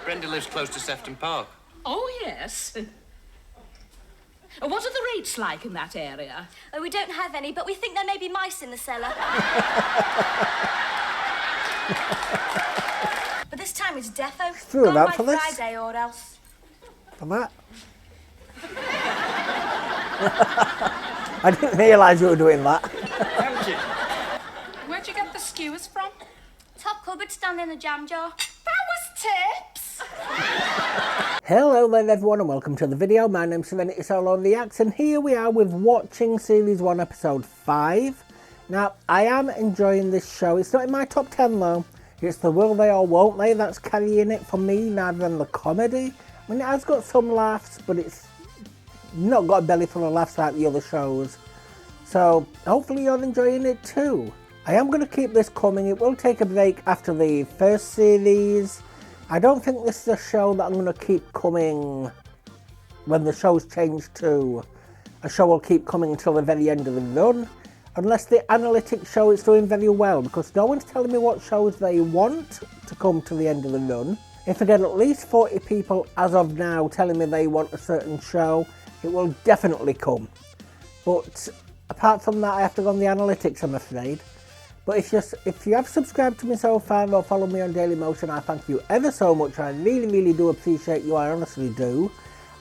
Brenda lives close to Sefton Park. Oh, yes. What are the rates like in that area? Oh, we don't have any, but we think there may be mice in the cellar. But this time it's defo. Threw it out by for this? Friday or else. For that? I didn't realise you were doing that. Thank you. Where'd you get the skewers from? Top cupboard stand in a jam jar. That was tips! Hello there everyone and welcome to the video. My name's SerenitySoloREACTS and here we are with watching Series 1 Episode 5. Now, I am enjoying this show. It's not in my top 10 though. It's the will they or won't they that's carrying it for me rather than the comedy. I mean, it has got some laughs, but it's not got a belly full of laughs like the other shows. So, hopefully you're enjoying it too. I am going to keep this coming. It will take a break after the first series. I don't think this is a show that I'm going to keep coming when the show's changed to a show will keep coming until the very end of the run. Unless the analytics show it's doing very well, because no one's telling me what shows they want to come to the end of the run. If I get at least 40 people as of now telling me they want a certain show, it will definitely come. But apart from that, I have to go on the analytics, I'm afraid. But if you have subscribed to me so far or follow me on Daily Motion, I thank you ever so much. I really do appreciate you, I honestly do.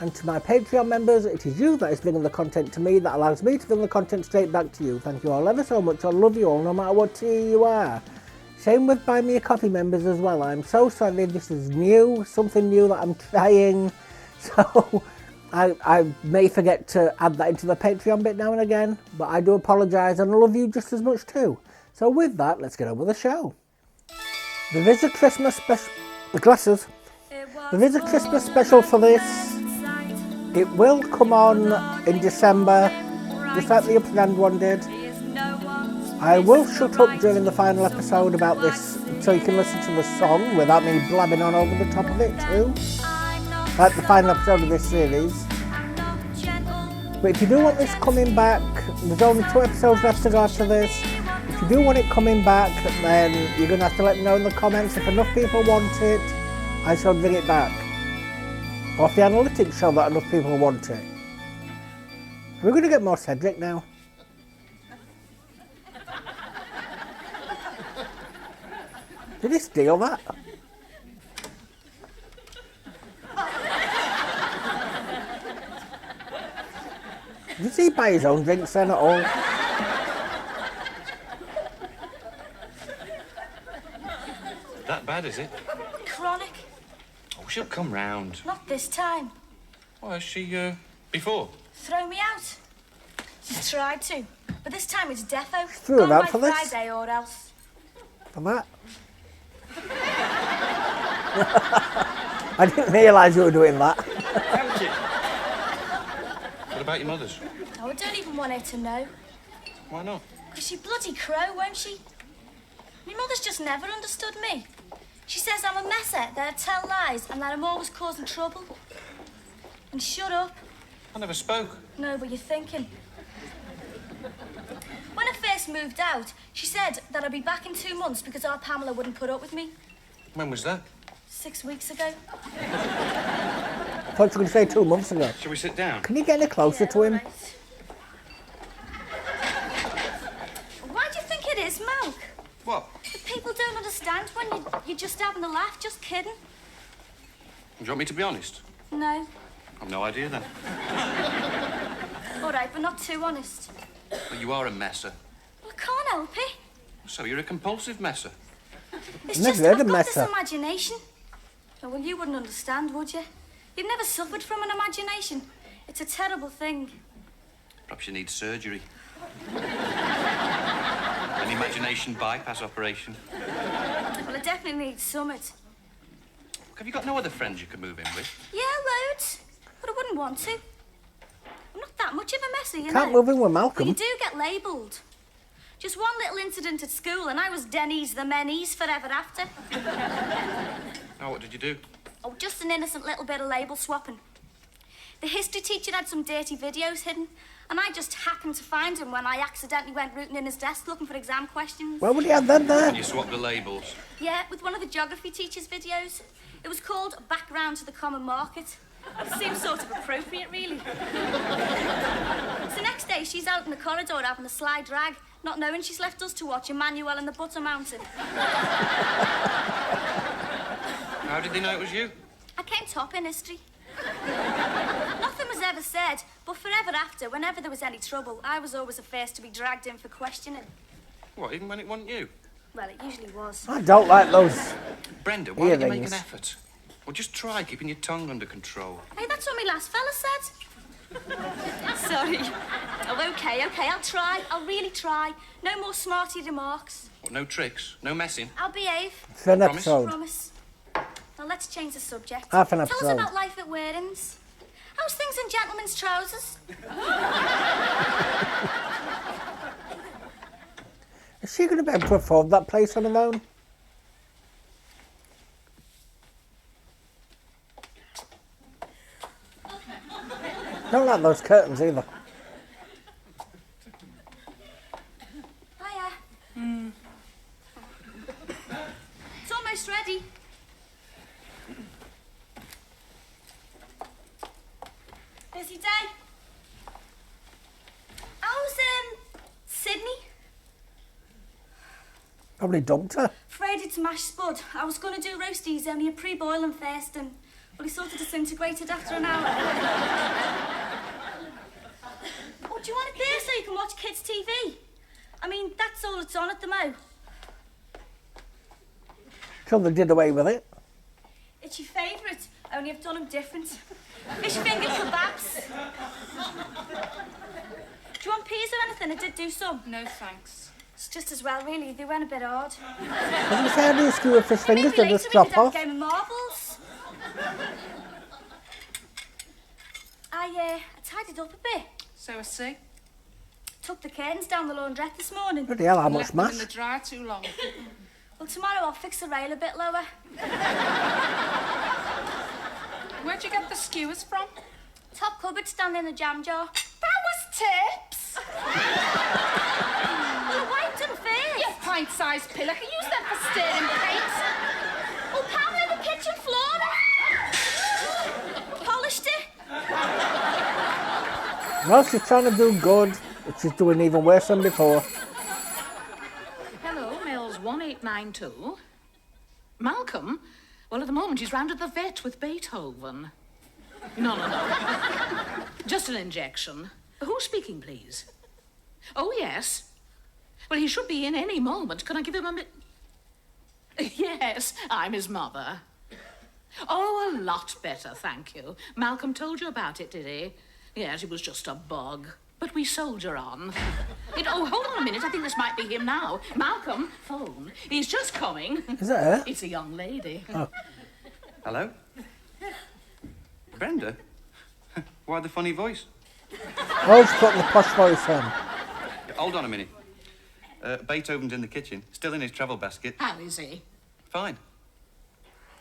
And to my Patreon members, it is you that is bringing the content to me that allows me to bring the content straight back to you. Thank you all ever so much. I love you all, no matter what tier you are. Same with Buy Me a Coffee members as well. I'm so sorry, this is new, something new that I'm trying. So I may forget to add that into the Patreon bit now and again, but I do apologise and I love you just as much too. So with that, let's get on with the show. There is a Christmas special... The glasses. There is a Christmas special for this. It will come on in December, just like the Upland one did. I will shut up during the final episode about this so you can listen to the song without me blabbing on over the top of it too. Like the final episode of this series. But if you do want this coming back, there's only 2 episodes left to go after this. If you do want it coming back, then you're going to have to let me know in the comments. If enough people want it, I shall bring it back. Or if the analytics show that enough people want it. We're going to get more Cedric now. Did he steal that? Did he buy his own drinks then at all? That bad, is it? Chronic. Oh, she'll come round. Not this time. Why, has she, before? Throw me out. She's tried to, but this time it's defo. Threw it out for by this? Friday or else. For that? I didn't realise you were doing that. Thank you. What about your mother's? Oh, I don't even want her to know. Why not? Because she bloody crow, won't she? My mother's just never understood me. She says I'm a messer, that I tell lies, and that I'm always causing trouble. And shut up. I never spoke. No, but you're thinking. When I first moved out, she said that I'd be back in 2 months because our Pamela wouldn't put up with me. When was that? 6 weeks ago. I thought you were going to say 2 months ago. Shall we sit down? Can you get any closer to him? Right. Why do you think it is, Malk? What? That people don't understand when you're just having a laugh, just kidding. Do you want me to be honest? No. I've no idea then. All right, but not too honest. Well, you are a messer. Well, I can't help it. So you're a compulsive messer. It's Never just heard I've of got this messer. imagination. Oh, well, you wouldn't understand, would you? You've never suffered from an imagination. It's a terrible thing. Perhaps you need surgery. An imagination bypass operation. Well, I definitely need summit. Have you got no other friends you could move in with? Yeah, loads. But I wouldn't want to. I'm not that much of a messer, you Can't know. move in with Malcolm. But you do get labelled. Just one little incident at school and I was Denny's the Menny's forever after. Oh, what did you do? Oh, just an innocent little bit of label swapping. The history teacher had some dirty videos hidden, and I just happened to find him when I accidentally went rooting in his desk looking for exam questions. Why would he have that there? And you swapped the labels. Yeah, with one of the geography teacher's videos. It was called Back back round to the common market. It seems sort of appropriate, really. So the next day, she's out in the corridor having a sly drag, not knowing she's left us to watch Emmanuel and the Butter Mountain. How did they know it was you? I came top in history. Nothing was ever said, but forever after, whenever there was any trouble, I was always the first to be dragged in for questioning. What, even when it wasn't you? Well, it usually was. I don't like those. Brenda, why don't you make earrings. an effort? Well, just try keeping your tongue under control. Hey, that's what my last fella said. Sorry. Oh, okay, I'll try. I'll really try. No more smarty remarks. What, no tricks? No messing? I'll behave. It's an Promise? episode. Promise. Now, let's change the subject. Half an Tell us episode. about life at Wearings. How's things in gentlemen's trousers? Is she going to be able to afford that place on her own? Don't like those curtains either. Hiya. It's almost ready. Busy day. How's, Sydney? Probably dumped her. Afraid it's mashed spud. I was going to do roasties, only a pre-boiling first, and well, he sort of disintegrated after an hour. Oh, do you want it there so you can watch kids' TV? I mean, that's all it's on at the mo. Till they did away with it. It's your favourite, only I've done them different. Fish finger kebabs. Do you want peas or anything? I did do some. No thanks. It's just as well, really. They went a bit hard. Doesn't it say how do you skewer fish fingers? Maybe They later just we drop could have a off. game of marbles. I tidied up a bit. So I see. Took the curtains down the laundrette this morning. Bloody hell, how much Left them in mash? the dryer too long. Well, tomorrow I'll fix the rail a bit lower. Where'd you get the skewers from? Top cupboard stand in the jam jar. That was tips! Well, I wiped them first. You pint-sized pillow. Can use them for stirring paint. Oh, Pamela, the kitchen floor. Polished it. Well, she's trying to do good, but she's doing even worse than before. Hello, Mills 1892. Malcolm? Well, at the moment he's round at the vet with Beethoven. No. Just an injection. Who's speaking, please? Oh, yes. Well, he should be in any moment. Can I give him a minute? Yes, I'm his mother. Oh, a lot better, thank you. Malcolm told you about it, did he? Yes, it was just a bug. But we soldier on. Oh, hold on a minute. I think this might be him now. Malcolm, phone. He's just coming. Is that her? It's a young lady. Oh. Hello? Brenda? Why the funny voice? Oh, she's got the posh voice on. Hold on a minute. Beethoven's in the kitchen, still in his travel basket. How is he? Fine.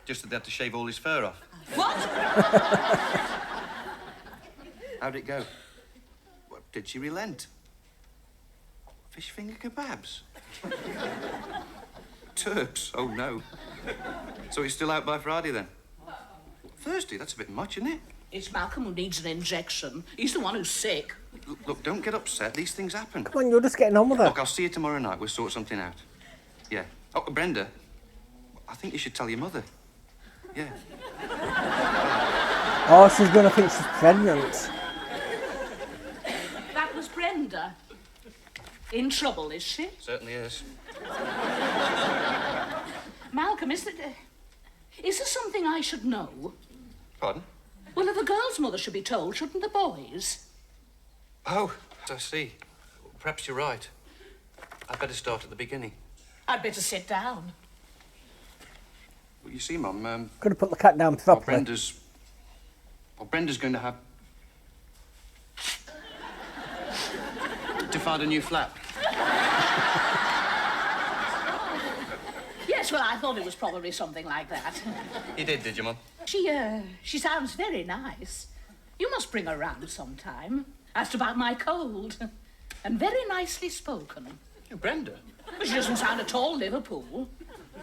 Just that they had to shave all his fur off. What? How'd it go? What, did she relent? Fish finger kebabs? Turps? Oh, no. So he's still out by Friday, then? Thursday? That's a bit much, isn't it? It's Malcolm who needs an injection. He's the one who's sick. Look, don't get upset. These things happen. Come on, you're just getting on with her. Look, I'll see you tomorrow night. We'll sort something out. Yeah. Oh, Brenda, I think you should tell your mother. Yeah. Oh, she's going to think she's pregnant. That was Brenda. In trouble, is she? Certainly is. Malcolm, is there something I should know? Pardon? Well, if the girl's mother should be told, shouldn't the boys? Oh, I see. Perhaps you're right. I'd better start at the beginning. I'd better sit down. Well, you see, Mum, Could have put the cat down properly. Brenda's going to have to find a new flat. Yes, well, I thought it was probably something like that. You did you, Mum? She sounds very nice. You must bring her round sometime. Asked about my cold. And very nicely spoken. Oh, Brenda? But she doesn't sound at all Liverpool.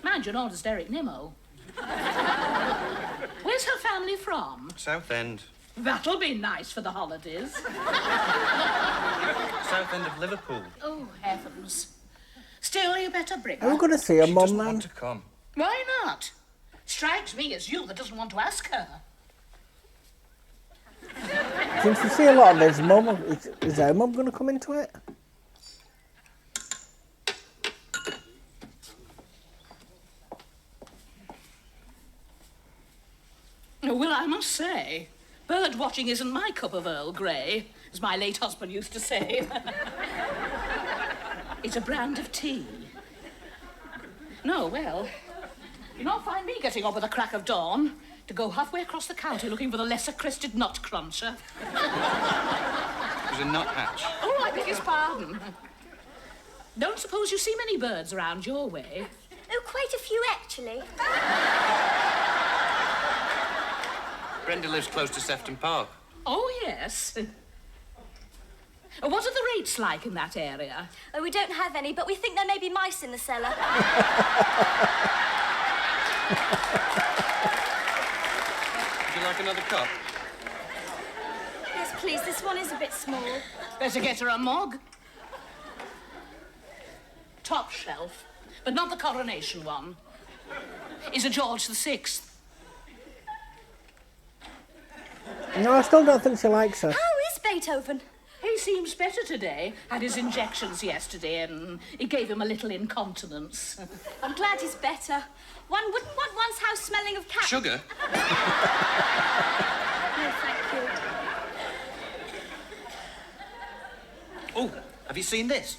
Mind you, nor does Derek Nimmo. Where's her from? Southend. That'll be nice for the holidays. Southend of Liverpool. Oh, heavens. Still, you better bring Are we her. going to see her She mum doesn't then? want to come. Why not? Strikes me as you that doesn't want to ask her. Since we see a lot of his mum, is her mum going to come into it? Well, I must say, bird watching isn't my cup of Earl Grey, as my late husband used to say. It's a brand of tea. No, well, you'll not find me getting up at the crack of dawn to go halfway across the county looking for the lesser-crested nut cruncher. There's a nuthatch. Oh, I beg his pardon. Don't suppose you see many birds around your way? Oh, quite a few, actually. Brenda lives close to Sefton Park. Oh, yes. What are the rates like in that area? Oh, we don't have any, but we think there may be mice in the cellar. Would you like another cup? Yes, please, this one is a bit small. Better get her a mug. Top shelf, but not the coronation one. Is a George VI. No, I still don't think she likes her. How is Beethoven? He seems better today. Had his injections yesterday and it gave him a little incontinence. I'm glad he's better. One wouldn't want one's house smelling of cat... Sugar? No, thank you. Oh, have you seen this?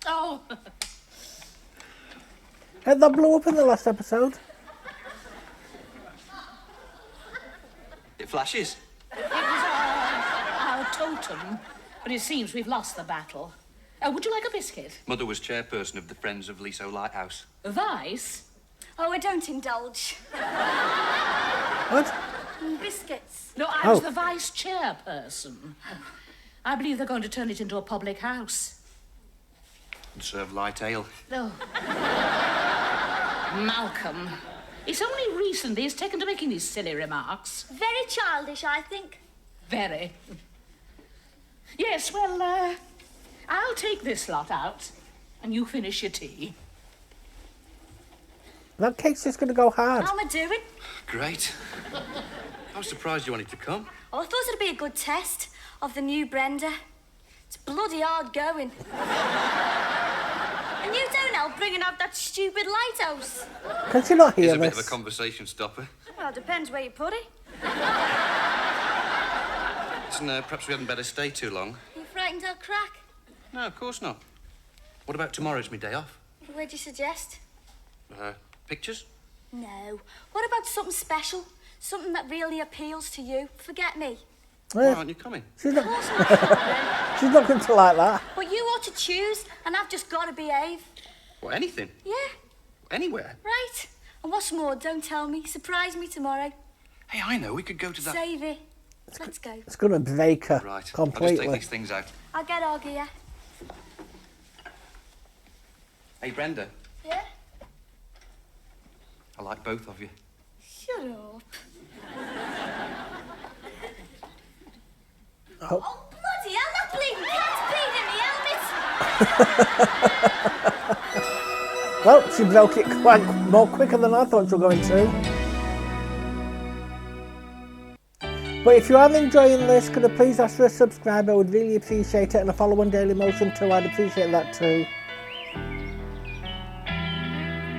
Oh, Had that blew up in the last episode? It flashes. it was our totem, but it seems we've lost the battle. Would you like a biscuit? Mother was chairperson of the Friends of Liso Lighthouse. Vice? Oh, I don't indulge. What? Biscuits. No, I was Oh. the vice chairperson. I believe they're going to turn it into a public house. And serve light ale. Oh. Malcolm. It's only recently he's taken to making these silly remarks. Very childish, I think. Very. Yes, well, I'll take this lot out, and you finish your tea. That cake's just going to go hard. How am I doing? Great. I was surprised you wanted to come. Oh, I thought it'd be a good test of the new Brenda. It's bloody hard going. And you don't help bringing out that stupid lighthouse. Can she not It's hear a bit of a this? conversation stopper. Well, it depends where you put it. Listen, perhaps we hadn't better stay too long. You frightened I'll crack? No, of course not. What about tomorrow's my day off? What'd you suggest? Pictures? No. What about something special? Something that really appeals to you? Forget me. Why Eh, aren't you coming? she's Of not, course not. she's not going to like that. But you ought to choose, and I've just got to behave. Well, anything. Yeah, Anywhere. right. And what's more, don't tell me. Surprise me tomorrow. Hey, I know. We could go to that... Save it. Let's go. It's going to break her Right. I'll just completely. take these things out. I'll get our gear. Hey, Brenda. Yeah? I like both of you. Shut up. Oh. Oh, bloody hell, that bleeding cat's peed in the helmet. Well, she broke it quite more quicker than I thought she was going to. But if you are enjoying this, could I please ask for a subscribe? I would really appreciate it. And a follow on Daily Motion too, I'd appreciate that too.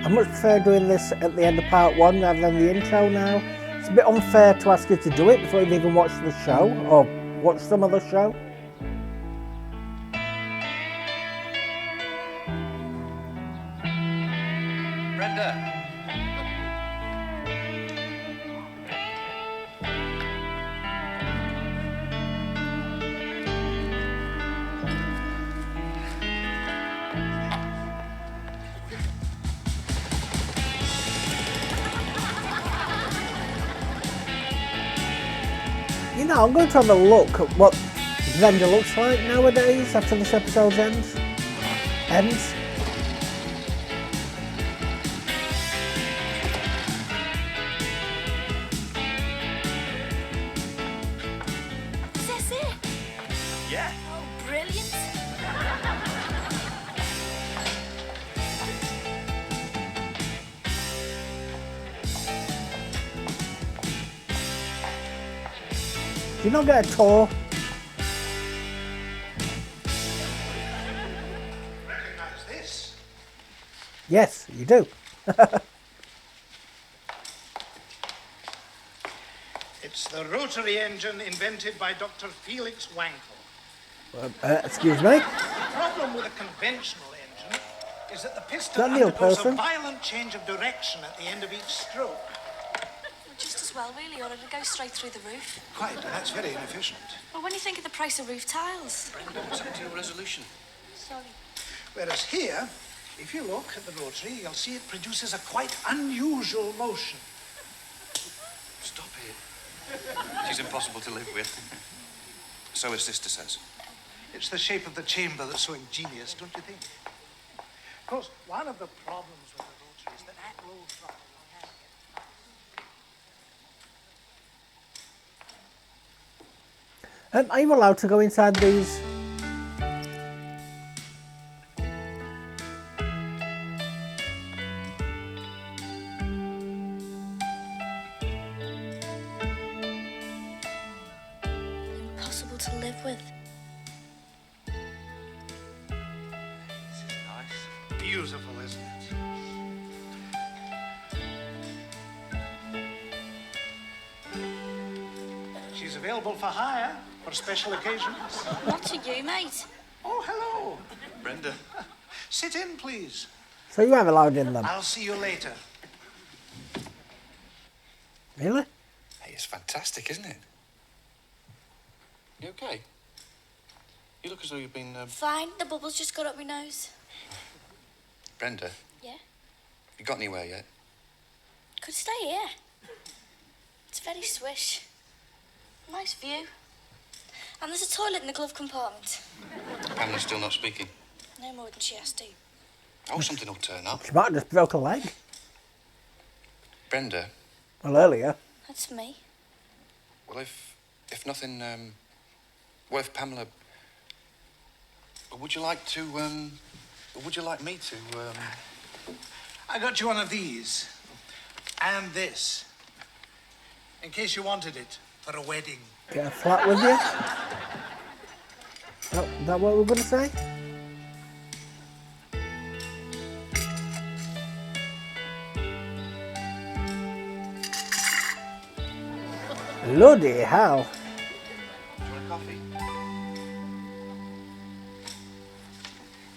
I much prefer doing this at the end of part 1 rather than the intro now. It's a bit unfair to ask you to do it before you've even watched the show or watched some other show. Brenda! You know, I'm going to have a look at what Brenda looks like nowadays after this episode ends. Do you not get a tour? Recognize this? Yes, you do. It's the rotary engine invented by Dr. Felix Wankel. Excuse me? The problem with a conventional engine is that the piston That Neil undergoes Pearson? a violent change of direction at the end of each stroke. Just as well, really, or it'll go straight through the roof. Quite, that's very inefficient. Well, when you think of the price of roof tiles. Brenda, what's happened to your resolution? Sorry. Whereas here, if you look at the rotary, you'll see it produces a quite unusual motion. Stop it. She's impossible to live with. So her sister says. It's the shape of the chamber that's so ingenious, don't you think? Of course, one of the problems with the rotary is that at low throttle, Are you allowed to go inside these? Impossible to live with. This is nice. beautiful, isn't it? She's available for hire for special occasions. Not to you, mate. Oh, hello. Brenda. Sit in, please. So you have allowed in them? I'll see you later. Really? Hey, it's fantastic, isn't it? You okay? You look as though you've been, Fine, the bubbles just got up my nose. Brenda, Yeah? you got anywhere yet? Could stay here. It's very swish. Nice view. And there's a toilet in the glove compartment. Pamela's still not speaking. No more than she has to. Oh, something will turn up. She might have just broke a leg. Brenda, Well, earlier. That's me. well, if nothing, well, if Pamela, would you like to, would you like me to, I got you one of these. And this. In case you wanted it for a wedding. Get a flat with you? Oh, is that what we're going to say? Bloody hell. do you want a coffee?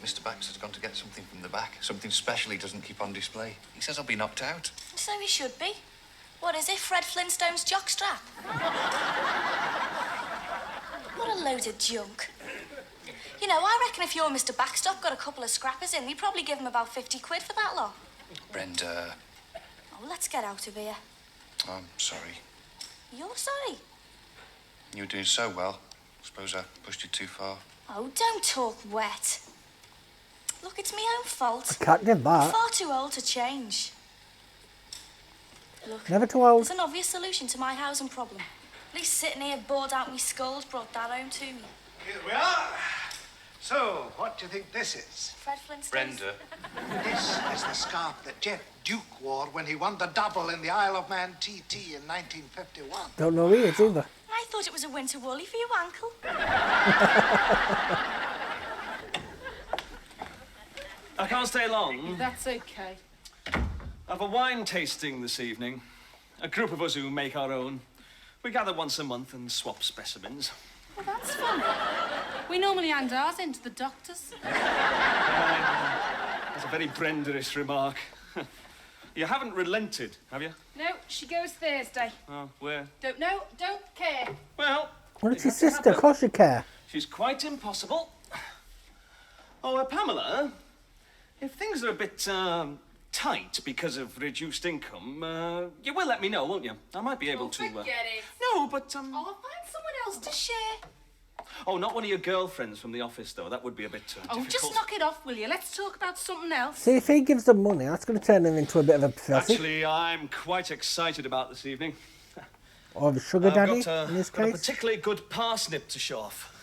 Mr. Baxter's gone to get something from the back. Something special he doesn't keep on display. He says I'll be knocked out. So he should be. What is it, Fred Flintstone's jockstrap? What a load of junk. You know, I reckon if your Mr. Backstop got a couple of scrappers in, we'd probably give him about 50 quid for that lot. Brenda, Oh, let's get out of here. I'm sorry. You're sorry? You were doing so well. Suppose I pushed you too far. Oh, don't talk wet. Look, it's my own fault. Can't do I'm that. far too old to change. Look, Never too old. there's an obvious solution to my housing problem. At least sitting here bored out my skull's brought that home to me. Here we are. So, what do you think this is? Fred Flintstone. Brenda, This is the scarf that Jeff Duke wore when he won the double in the Isle of Man TT in 1951. Don't know who he is either. I thought it was a winter woolly for your ankle. I can't stay long. That's okay. I've a wine tasting this evening. A group of us who make our own. We gather once a month and swap specimens. Well, that's funny. We normally hand ours in to the doctors. That's a very Brenda-ish remark. You haven't relented, have you? No, she goes Thursday. Oh, where? Don't know, don't care. Well, Well, it's your it had to sister. Of happen. course you care. She's quite impossible. Oh, Pamela, if things are a bit tight because of reduced income, you will let me know, won't you? I might be able to. Forget it. No, but I'll find someone else to share. Oh, not one of your girlfriends from the office, though. That would be a bit Oh, difficult. just knock it off, will you? Let's talk about something else. See, if he gives them money, that's going to turn him into a bit of a pussy. Actually, I'm quite excited about this evening. Or the sugar I've daddy, got, in this got a case. particularly good parsnip to show off.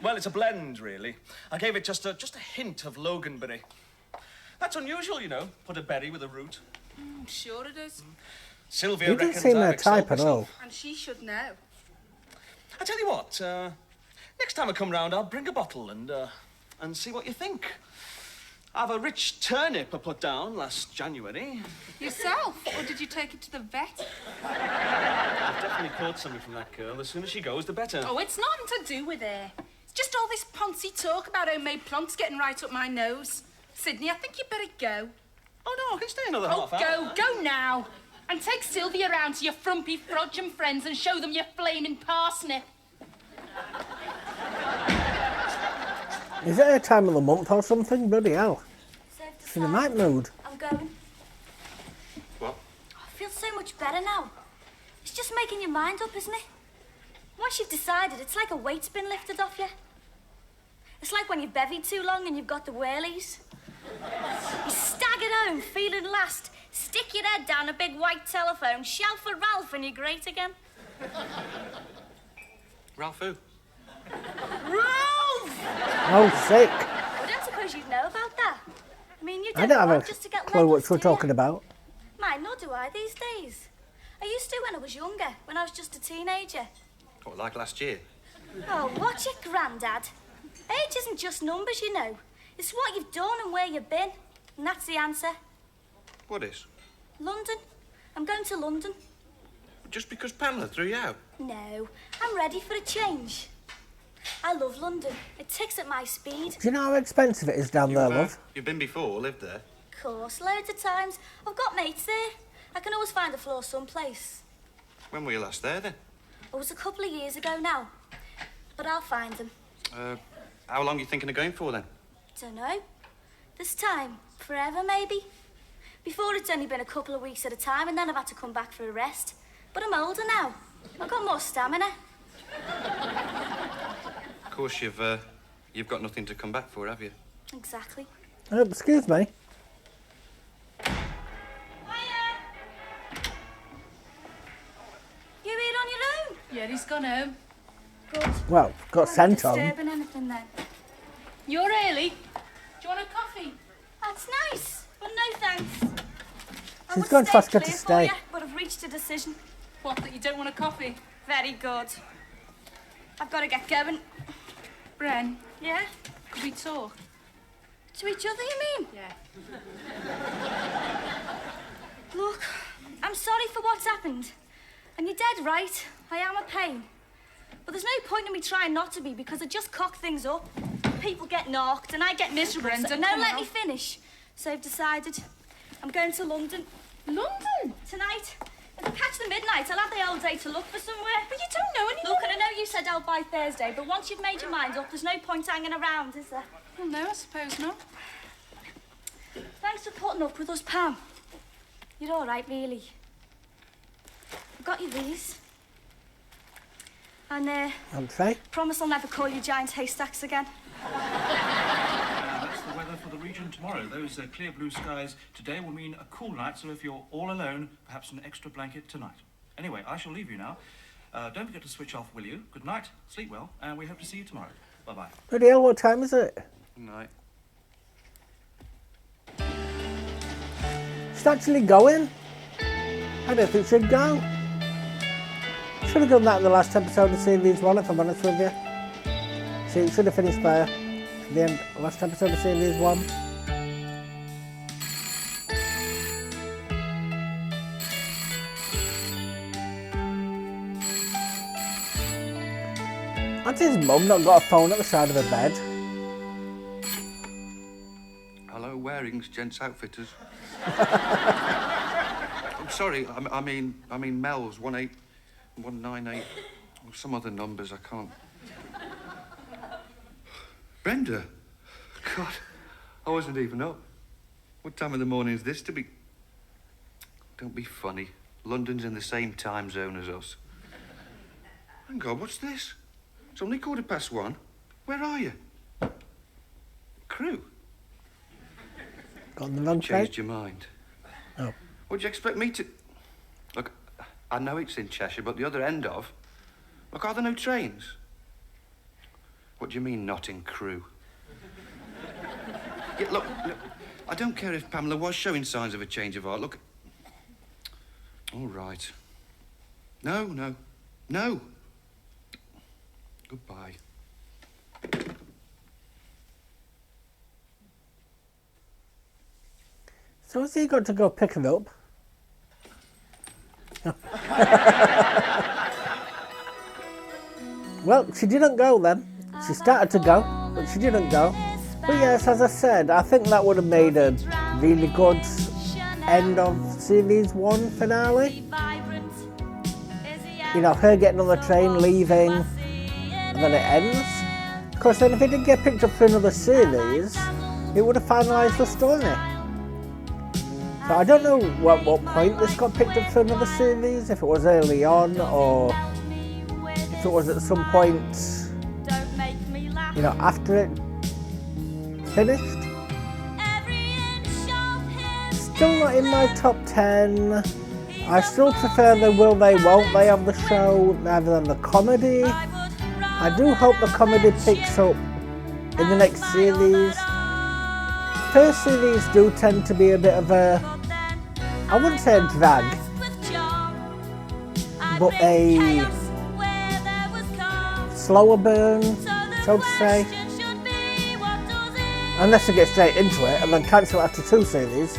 Well, it's a blend, really. I gave it just a hint of loganberry. That's unusual, you know. Put a berry with a root. I'm sure it is. Sylvia You didn't reckons seem I've her excelled type at all. myself. And she should know. I tell you what, next time I come round, I'll bring a bottle and see what you think. I've a rich turnip I put down last January. Yourself? Or did you take it to the vet? I've definitely caught something from that girl. The sooner she goes, the better. Oh, it's nothing to do with her. It's just all this poncy talk about homemade plants getting right up my nose. Sydney, I think you'd better go. Oh, no, I can stay another Oh, half hour. go now. And take Sylvia round to your frumpy frodgem friends and show them your flaming parsnip. Is it her time of the month or something? Bloody hell. Safe to She's in the say, night mood. I'm going. What? I feel so much better now. It's just making your mind up, isn't it? Once you've decided, it's like a weight's been lifted off you. It's like when you've bevied too long and you've got the whirlies. You stagger home, feeling last, stick your head down a big white telephone, shout for Ralph, and you're great again. Ralph who? Ralph! Oh, sick. I don't suppose you'd know about that. I mean, you I don't don't have want a just to get clue what letters, we're do you? talking about. Mine, nor do I these days. I used to when I was younger, when I was just a teenager. What, like last year? Oh, watch it, Grandad. Age isn't just numbers, you know. It's what you've done and where you've been. And that's the answer. What is? London. I'm going to London. Just because Pamela threw you out? No, I'm ready for a change. I love London. It ticks at my speed. Do you know how expensive it is down there, love? You've been before, lived there? Of course, loads of times. I've got mates there. I can always find a floor someplace. When were you last there, then? It was a couple of years ago now. But I'll find them. How long are you thinking of going for, then? Don't know. This time, forever maybe. Before it's only been a couple of weeks at a time and then I've had to come back for a rest. But I'm older now. I've got more stamina. Of course, you've got nothing to come back for, have you? Exactly. Excuse me. You here on your own? Yeah, he's gone home. Good. Well, got sent Not home. disturbing anything then. You're early. Do you want a coffee? That's nice, but no thanks. I She's would going to stay ask her to clear for stay. you, but I've reached a decision. What, that you don't want a coffee? Very good. I've got to get going. Bren, Yeah? could we talk? To each other, you mean? Yeah. Look, I'm sorry for what's happened. And you're dead right. I am a pain. But there's no point in me trying not to be because I just cock things up. People get knocked and I get miserable. Brenda, So, no, come let on. me finish. So I've decided I'm going to London. London? Tonight. If I catch the midnight, I'll have the whole day to look for somewhere. But you don't know anyone. Look, and I know you said out by Thursday, but once you've made your mind up, there's no point hanging around, is there? Well, no, I suppose not. Thanks for putting up with us, Pam. You're all right, really. I've got you these. And, Okay. promise I'll never call you giant haystacks again. That's the weather for the region tomorrow. Those clear blue skies today will mean a cool night, so if you're all alone, perhaps an extra blanket tonight. Anyway, I shall leave you now. Don't forget to switch off, will you? Good night, sleep well, and we hope to see you tomorrow. Bye-bye. Bloody hell, what time is it? Good night. She's actually going? I don't think she'd go. Should have done that in the last episode of Series 1, if I'm honest with you. See, it should have finished there. At the end, last episode of Series 1. That's his mum not got a phone at the side of her bed. Hello, Waring's Gents Outfitters. I'm sorry, I mean Mel's 18198. Or some other numbers I can't. Brenda, God, I wasn't even up. What time of the morning is this to be? Don't be funny. London's in the same time zone as us. Thank God, what's this? It's only 1:15. Where are you? Crew. Got the wrong train. Changed your mind. Oh. What'd you expect me to... Look, I know it's in Cheshire, but the other end of... Look, are there no trains? What do you mean, not in Crewe? Yeah, look, I don't care if Pamela was showing signs of a change of heart. Look, All right. No, no, no. Goodbye. So has he got to go pick her up? Well, she didn't go then. She started to go, but she didn't go. But yes, as I said, I think that would have made a really good end of Series 1 finale. You know, her getting on the train, leaving, and then it ends. Of course, then if it did get picked up for another series, it would have finalised the story. So I don't know what point this got picked up for another series, if it was early on or if it was at some point, you know, after it finished. Still not in my top 10. I still prefer the will they won't they of the show rather than the comedy. I do hope the comedy picks up in the next series. First series do tend to be a bit of a, I wouldn't say a drag, but a slower burn, so to say. Unless they get straight into it and then cancel after 2 series.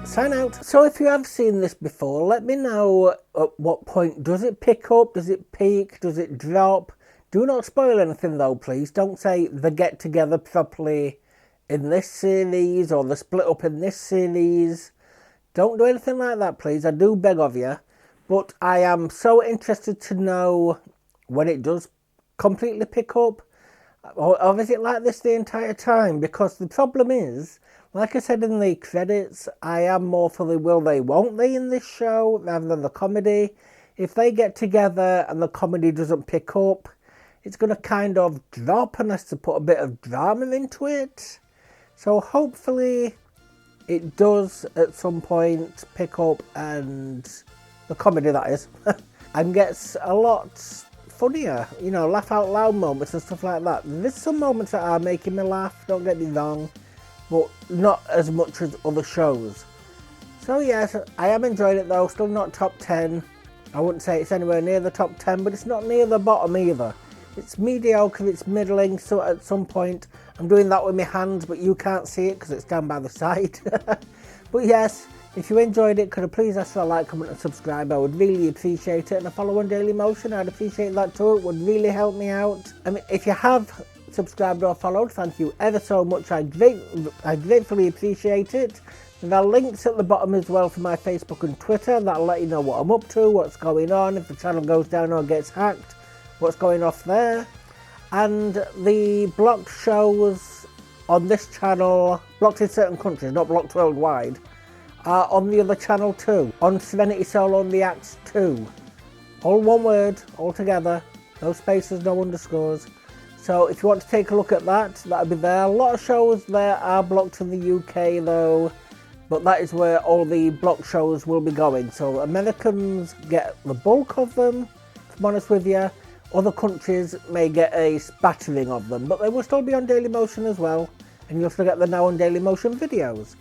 Sign out. So if you have seen this before, let me know at what point does it pick up, does it peak, does it drop? Do not spoil anything though, please. Don't say they get together properly in this series or they split up in this series. Don't do anything like that, please. I do beg of you. But I am so interested to know when it does completely pick up. Or is it like this the entire time? Because the problem is, like I said in the credits, I am more for the will they won't they in this show rather than the comedy. If they get together and the comedy doesn't pick up, it's going to kind of drop unless they put a bit of drama into it. So hopefully it does at some point pick up, and the comedy that is, and gets a lot funnier, you know, laugh out loud moments and stuff like that. There's some moments that are making me laugh, don't get me wrong, but not as much as other shows. So yes, I am enjoying it though. Still not top 10. I wouldn't say it's anywhere near the top 10, but it's not near the bottom either. It's mediocre, it's middling, so at some point, I'm doing that with my hands, but you can't see it because it's down by the side. But yes, if you enjoyed it, could I please ask for a like, comment and subscribe? I would really appreciate it. And a follow on Daily Motion, I'd appreciate that too. It would really help me out. I mean, if you have subscribed or followed, thank you ever so much. I gratefully appreciate it. There are links at the bottom as well for my Facebook and Twitter. That'll let you know what I'm up to, what's going on, if the channel goes down or gets hacked, what's going off there. And the blocked shows on this channel, blocked in certain countries, not blocked worldwide, are on the other channel too, on SerenitySoloREACTS 2. All one word, all together, no spaces, no underscores. So if you want to take a look at that, that'll be there. A lot of shows there are blocked in the UK though, but that is where all the blocked shows will be going. So Americans get the bulk of them, if I'm honest with you. Other countries may get a spattering of them, but they will still be on Dailymotion as well, and you'll still get the Now on Dailymotion videos.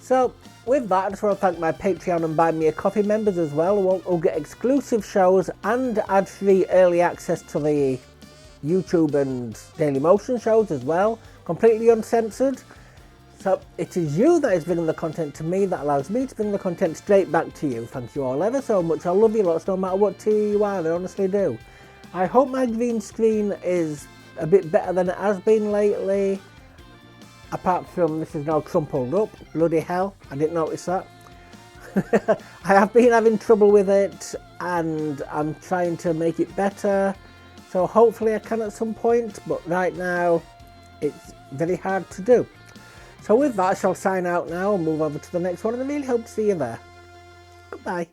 So with that, I just want to thank my Patreon and Buy Me a Coffee members as well, who'll get exclusive shows and ad-free early access to the YouTube and Dailymotion shows as well, completely uncensored. So it is you that is bringing the content to me that allows me to bring the content straight back to you. Thank you all ever so much. I love you lots no matter what tier you are, I honestly do. I hope my green screen is a bit better than it has been lately. Apart from this is now crumpled up. Bloody hell, I didn't notice that. I have been having trouble with it and I'm trying to make it better. So hopefully I can at some point, but right now it's very hard to do. So with that, I shall sign out now and move over to the next one, and I really hope to see you there. Goodbye.